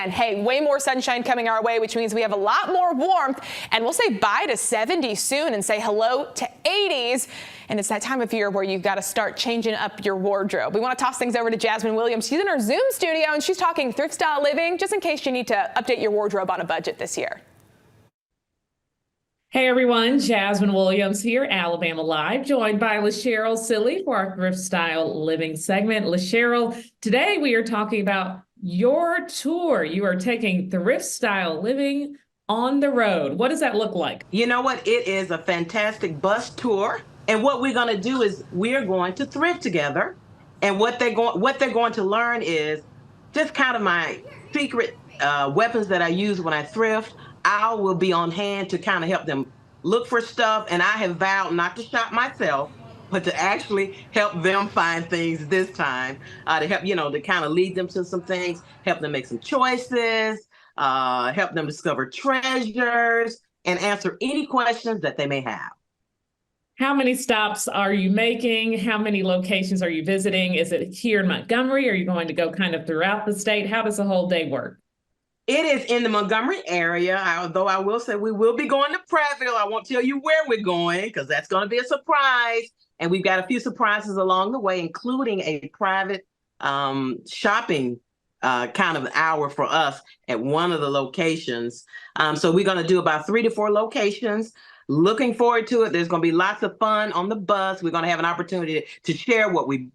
again, hey, way more sunshine coming our way, which means we have a lot more warmth, and we'll say bye to 70 soon and say hello to 80s. And it's that time of year where you've got to start changing up your wardrobe. We want to toss things over to Jasmine Williams. She's in our Zoom studio, and she's talking thrift style living, just in case you need to update your wardrobe on a budget this year. Hey everyone, Jasmine Williams here, Alabama Live, joined by LaCheryl Cillie for our Thrift Style Living segment. LaCheryl, today we are talking about your tour. You are taking Thrift Style Living on the road. What does that look like? You know what? It is a fantastic bus tour. And what we're going to do is we're going to thrift together. And what they're going to learn is just kind of my secret weapons that I use when I thrift. I will be on hand to kind of help them look for stuff. And I have vowed not to shop myself, but to actually help them find things this time, to help, to kind of lead them to some things, help them make some choices, help them discover treasures, and answer any questions that they may have. How many stops are you making? How many locations are you visiting? Is it here in Montgomery? Are you going to go kind of throughout the state? How does the whole day work? It is in the Montgomery area, although I will say we will be going to Prattville. I won't tell you where we're going because that's going to be a surprise. And we've got a few surprises along the way, including a private shopping kind of hour for us at one of the locations. So we're going to do about 3 to 4 locations. Looking forward to it. There's going to be lots of fun on the bus. We're going to have an opportunity to share what we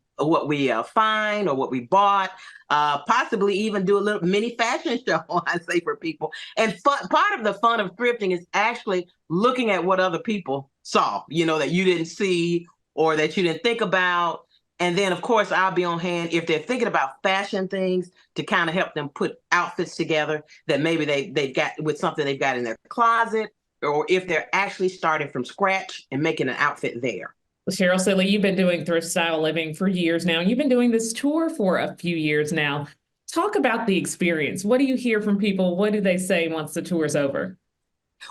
find or what we bought. Possibly even do a little mini fashion show, I say, for people. And part of the fun of thrifting is actually looking at what other people saw, that you didn't see or that you didn't think about. And then, of course, I'll be on hand if they're thinking about fashion things to kind of help them put outfits together that maybe they've got with something they've got in their closet, or if they're actually starting from scratch and making an outfit there. LaCheryl Cillie, you've been doing Thrift Style Living for years now, and you've been doing this tour for a few years now. Talk about the experience. What do you hear from people? What do they say once the tour's over?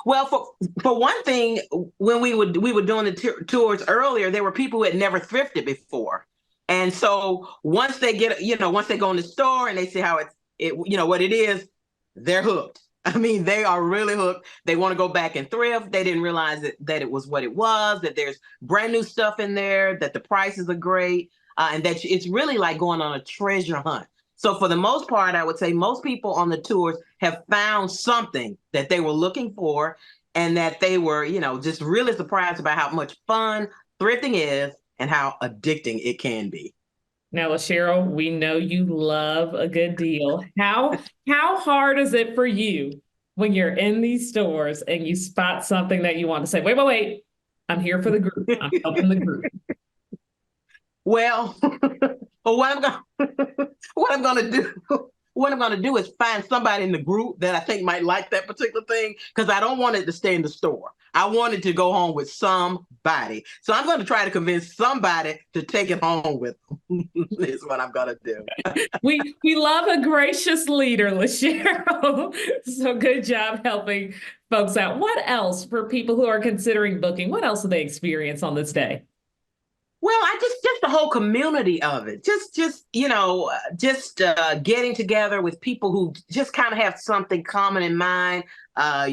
Well, for one thing, when we were doing the tours earlier, there were people who had never thrifted before. And so once they get, once they go in the store and they see how what it is, they're hooked. I mean, they are really hooked. They want to go back and thrift. They didn't realize that it was what it was, that there's brand new stuff in there, that the prices are great, and that it's really like going on a treasure hunt. So for the most part, I would say most people on the tours have found something that they were looking for and that they were, just really surprised about how much fun thrifting is and how addicting it can be. Now, LaCheryl, we know you love a good deal. How hard is it for you when you're in these stores and you spot something that you want to say, wait, I'm here for the group. I'm helping the group. Well, what I'm going to do is find somebody in the group that I think might like that particular thing, because I don't want it to stay in the store. I want it to go home with somebody. So I'm going to try to convince somebody to take it home with them. Is what I'm going to do. We love a gracious leader, LaCheryl. So good job helping folks out. What else for people who are considering booking? What else do they experience on this day? Well, just the whole community of it. Just getting together with people who just kind of have something common in mind.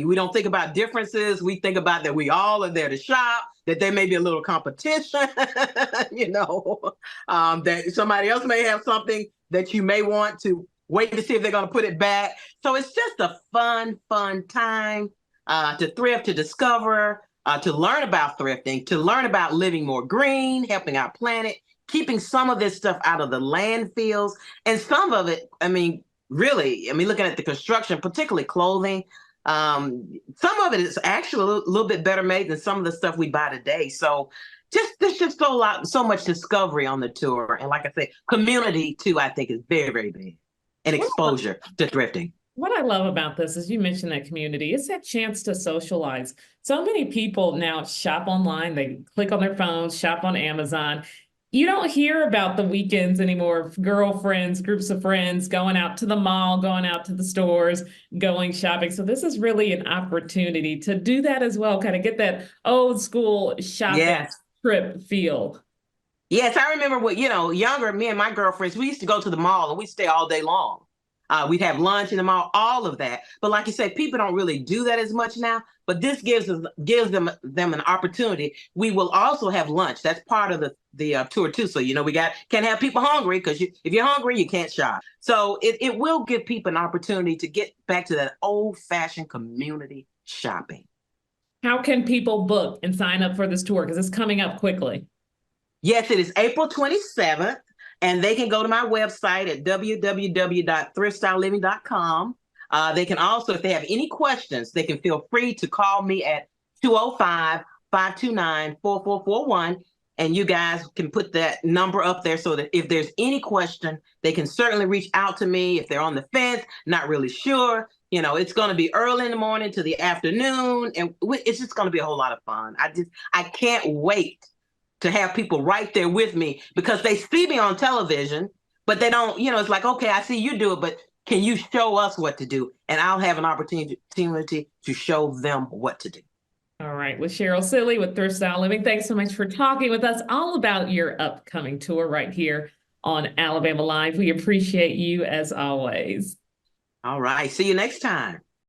We don't think about differences. We think about that we all are there to shop, that there may be a little competition, that somebody else may have something that you may want to wait to see if they're going to put it back. So it's just a fun time to thrift, to discover, to learn about thrifting, to learn about living more green, helping our planet, keeping some of this stuff out of the landfills. And some of it, looking at the construction, particularly clothing, some of it is actually a little bit better made than some of the stuff we buy today. So there's just so much discovery on the tour. And like I say, community too, I think is very, very big, and exposure to thrifting. What I love about this is you mentioned that community. It's that chance to socialize. So many people now shop online. They click on their phones, shop on Amazon. You don't hear about the weekends anymore of girlfriends, groups of friends going out to the mall, going out to the stores, going shopping. So this is really an opportunity to do that as well, kind of get that old school shopping trip feel. Yes, I remember younger, me and my girlfriends, we used to go to the mall and we'd stay all day long. We'd have lunch in the mall, all of that. But like you said, people don't really do that as much now. But this gives them an opportunity. We will also have lunch. That's part of the tour too. So we can't have people hungry, because if you're hungry, you can't shop. So it will give people an opportunity to get back to that old-fashioned community shopping. How can people book and sign up for this tour? Because it's coming up quickly. Yes, it is April 27th, and they can go to my website at www.thriftstyleliving.com. They can also, if they have any questions, they can feel free to call me at 205-529-4441. And you guys can put that number up there so that if there's any question, they can certainly reach out to me. If they're on the fence, not really sure, it's going to be early in the morning to the afternoon, and it's just going to be a whole lot of fun. I can't wait to have people right there with me, because they see me on television, but they don't, it's like, okay, I see you do it, but can you show us what to do? And I'll have an opportunity to show them what to do. All right, LaCheryl Cillie with Thrift Style Living. Thanks so much for talking with us all about your upcoming tour right here on Alabama Live. We appreciate you as always. All right. See you next time.